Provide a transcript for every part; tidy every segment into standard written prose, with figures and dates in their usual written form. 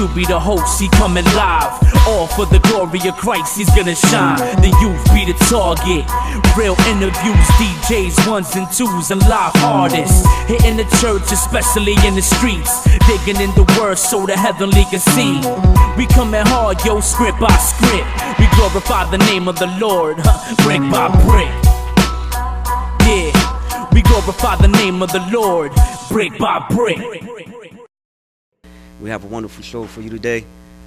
you be the host, he coming live. All for the glory of Christ, he's gonna shine. The youth be the target. Real interviews, DJs, ones and twos, and live artists. Hitting the church, especially in the streets. Digging in the word so the heavenly can see. We coming hard, yo, script by script. We glorify the name of the Lord, brick by brick. Yeah, we glorify the name of the Lord, brick by brick. We have a wonderful show for you today.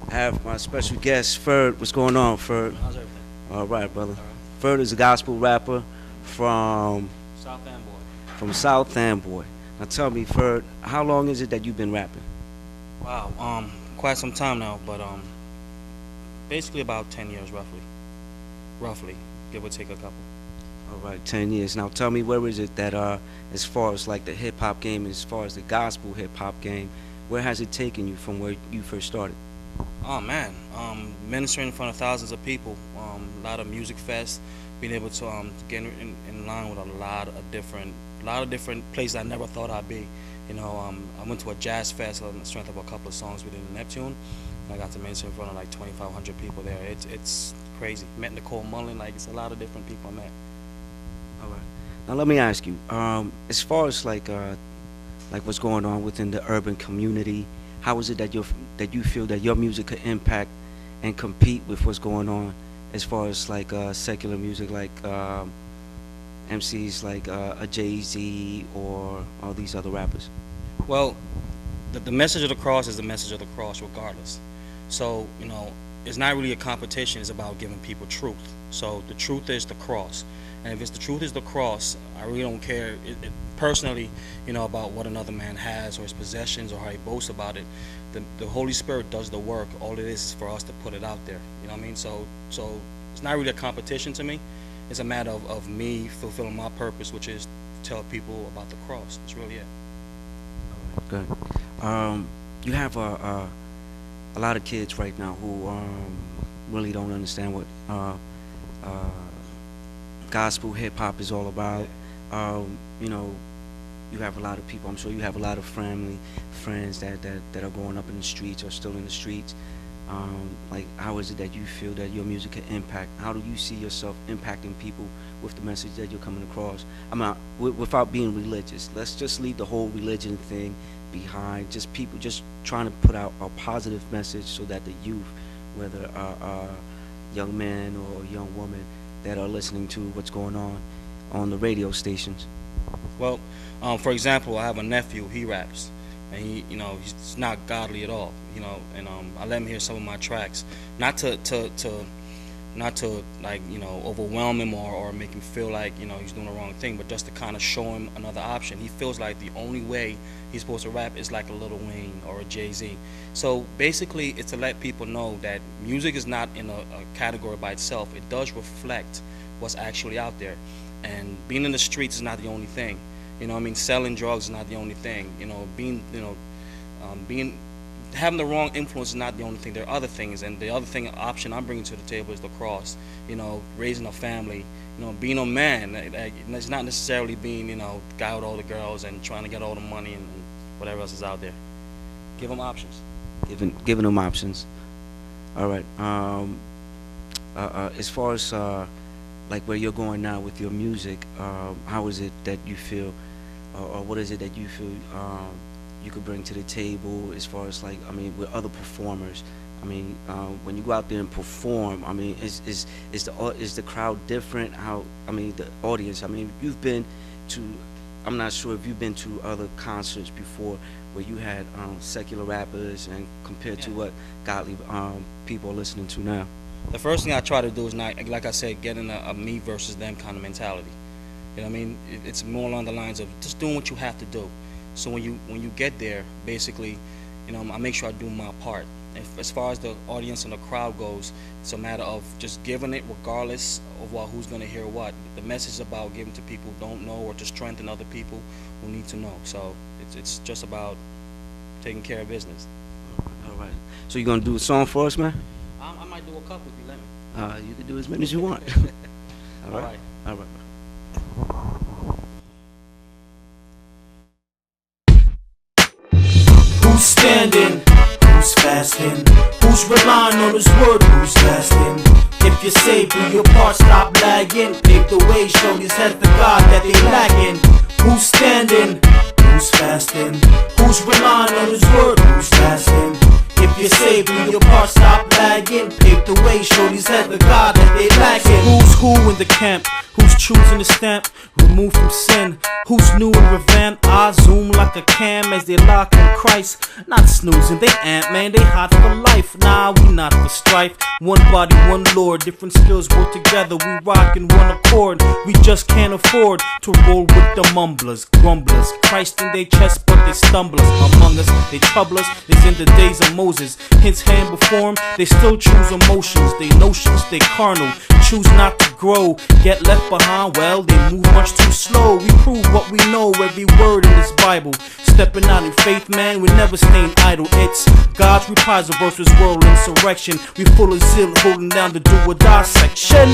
I have my special guest, Ferg. What's going on, Ferg? How's everything? All right, brother. All right. Ferg is a gospel rapper from South Amboy. South Amboy. Now tell me, Ferg, how long is it that you've been rapping? Wow, quite some time now, but basically about 10 years, roughly, give or take a couple. All right, 10 years. Now tell me, where is it that, as far as like the hip hop game, as far as the gospel hip hop game, where has it taken you from where you first started? Oh man, ministering in front of thousands of people, a lot of music fests, being able to get in line with a lot of different places I never thought I'd be. You know, I went to a jazz fest on the strength of a couple of songs within Neptune. I got to minister in front of like 2,500 people there. It's crazy. Met Nicole Mullen, like it's a lot of different people I met. All right. Now let me ask you, as far as like what's going on within the urban community, how is it that you feel that your music could impact and compete with what's going on as far as like secular music, like MCs like a Jay-Z or all these other rappers? Well, the message of the cross is the message of the cross regardless. So, you know, it's not really a competition, it's about giving people truth. So the truth is the cross. And if it's the truth is the cross, I really don't care personally, you know, about what another man has or his possessions or how he boasts about it. The Holy Spirit does the work. All it is for us to put it out there. You know what I mean? So it's not really a competition to me. It's a matter of me fulfilling my purpose, which is to tell people about the cross. That's really it. Good. You have a lot of kids right now who really don't understand what gospel hip hop is all about. You know, you have a lot of people. I'm sure you have a lot of friends that are growing up in the streets or still in the streets. Like, how is it that you feel that your music can impact? How do you see yourself impacting people with the message that you're coming across? I mean, without being religious, let's just leave the whole religion thing behind. Just people just trying to put out a positive message so that the youth, whether young men or young women that are listening to what's going on the radio stations. Well, for example, I have a nephew. He raps, and he, you know, he's not godly at all. You know, and I let him hear some of my tracks, not to like, you know, overwhelm him or make him feel like, you know, he's doing the wrong thing, but just to kind of show him another option. He feels like the only way he's supposed to rap is like a Lil Wayne or a Jay-Z. So basically, it's to let people know that music is not in a category by itself. It does reflect what's actually out there, and being in the streets is not the only thing. You know what I mean? Selling drugs is not the only thing. You know, having the wrong influence is not the only thing. There are other things, and the other option I'm bringing to the table is the cross. You know, raising a family. You know, being a man. It's not necessarily being, you know, the guy with all the girls and trying to get all the money and whatever else is out there. Give them options. Giving them options. All right. As far as like where you're going now with your music, how is it that you feel, or what is it that you feel you could bring to the table as far as, like, I mean, with other performers? I mean, when you go out there and perform, I mean, is the crowd different? How, I mean, the audience, I mean, you've been to, I'm not sure if you've been to other concerts before where you had secular rappers and compared to what godly people are listening to now. The first thing I try to do is not, like I said, get in a me versus them kind of mentality. You know what I mean? It's more along the lines of just doing what you have to do. So when you get there, basically, you know, I make sure I do my part. As far as the audience and the crowd goes, it's a matter of just giving it regardless of who's going to hear what. The message is about giving to people who don't know, or to strengthen other people who need to know. So it's just about taking care of business. All right. So you going to do a song for us, man? I might do a couple if you let me. You can do as many as you want. All right. All right. Who's standing Who's fasting? Who's relying on his word? Who's fasting? If you're saved, do your part, stop lagging. Pave the way, show these heads the God that they lacking. Who's standing? Who's fasting? Who's relying on his word? Who's fasting? If you're saved, do your part, stop lagging. Pave the way, show these heads the God that they lacking. Who's who in the camp? Who's choosing to stamp? Removed from sin. Who's new and revamped? I zoom like a cam as they lock on Christ. Not snoozing, they Ant-Man, they hot for life. Nah, we not for strife. One body, one Lord, different skills work together. We rock in one accord. We just can't afford to roll with the mumblers, grumblers. Christ in their chest, but they stumblers. Among us, they troublers. It's in the days of Moses. His hand before him, they still choose emotions. They notions, they carnal. Choose not to grow, get left behind. Well, they move much too slow. We prove what we know, every word in this Bible. Stepping out in faith, man, we never staying idle. It's God's reprisal versus world insurrection. We full of zeal, holding down the do or die section.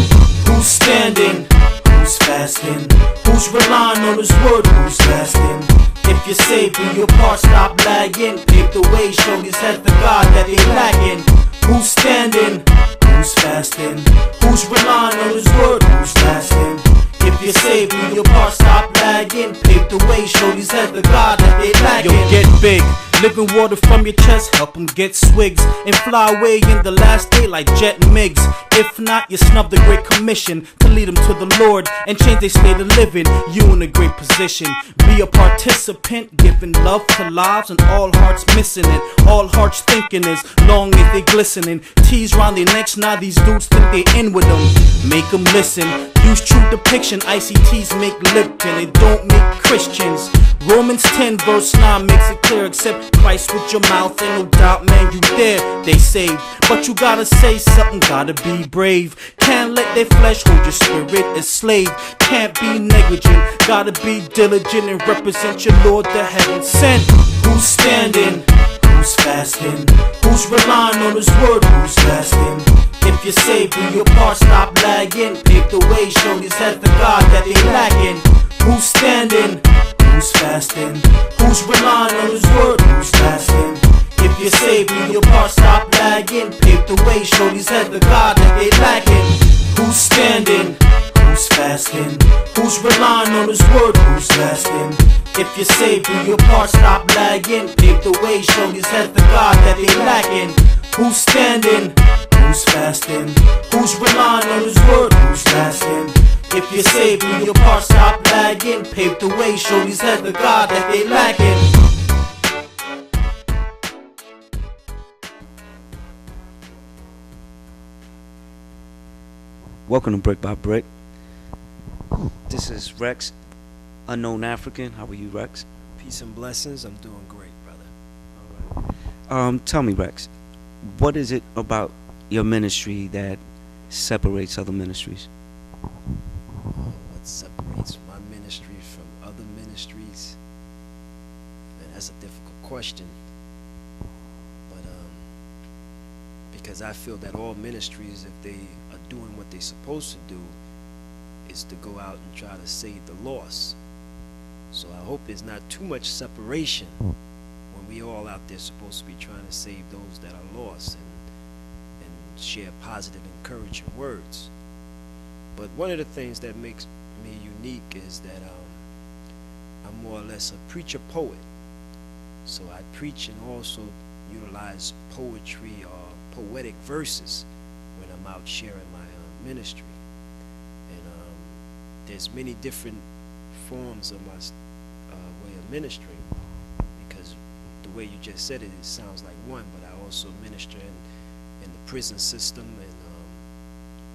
Who's standing? Who's fasting? Who's relying on his word? Who's fasting? If you're saved, do your part, stop lagging. Pave the way, show these heads the God that they lacking. Who's standing? Who's fasting? Who's relying on his word? Who's fasting? If you're saved, do your part, stop lagging. Pave the way, show these heads the God that they lacking. Yo, get big. Living water from your chest, help them get swigs and fly away in the last day like jet migs. If not, you snub the great commission to lead them to the Lord and change their state of living. You in a great position. Be a participant, giving love to lives and all hearts missing it. All hearts thinking as long as they glistening. Tease round their necks, now these dudes think they in with them. Make them listen. Use true depiction, ICTs make Lipton, it don't make Christians. Romans 10 verse 9 makes it clear, accept Christ with your mouth, ain't no doubt, man, you there, they saved. But you gotta say something, gotta be brave. Can't let their flesh hold your spirit as slave. Can't be negligent, gotta be diligent and represent your Lord the heaven sent. Who's standing? Who's fasting? Who's relying on his word? Who's fasting? If you're saved, do your part, stop lagging. Pave the way, show these heads the God that they lacking. Who's standing? Who's fasting? Who's relying on his word? Who's fasting? If you're saved, do your part, stop lagging. Pave the way, show these heads the God that they lacking. Who's standing? Who's fasting? Who's relying on his word? Who's fasting? If you're saved, do your part, stop lagging. Pave the way, show these heads the God that they lacking. Who's standing? Who's fasting? Who's relying on his word? Who's fasting? If you're saved, do your part, stop lagging. Pave the way, show these heads the God that they lacking. Welcome to Brick by Brick. This is Rex, Unknown African. How are you, Rex? Peace and blessings. I'm doing great, brother. All right. Tell me, Rex, what is it about your ministry that separates other ministries? What separates my ministry from other ministries? Man, that's a difficult question. But because I feel that all ministries, if they are doing what they're supposed to do, is to go out and try to save the lost. So I hope there's not too much separation when we all out there supposed to be trying to save those that are lost and share positive, encouraging words. But one of the things that makes me unique is that I'm more or less a preacher-poet. So I preach and also utilize poetry or poetic verses when I'm out sharing my ministry. And there's many different forms of my way of ministering, because the way you just said it, it sounds like one, but I also minister in the prison system, and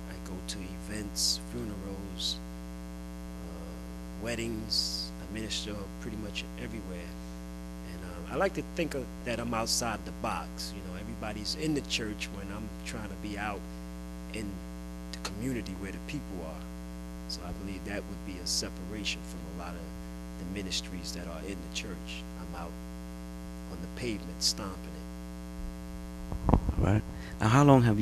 I go to events, funerals, weddings. I minister pretty much everywhere. And I like to think that I'm outside the box. You know, everybody's in the church when I'm trying to be out in the community where the people are. So I believe that would be a separation from a lot of the ministries that are in the church. I'm out on the pavement stomping it. All right. Now, how long have you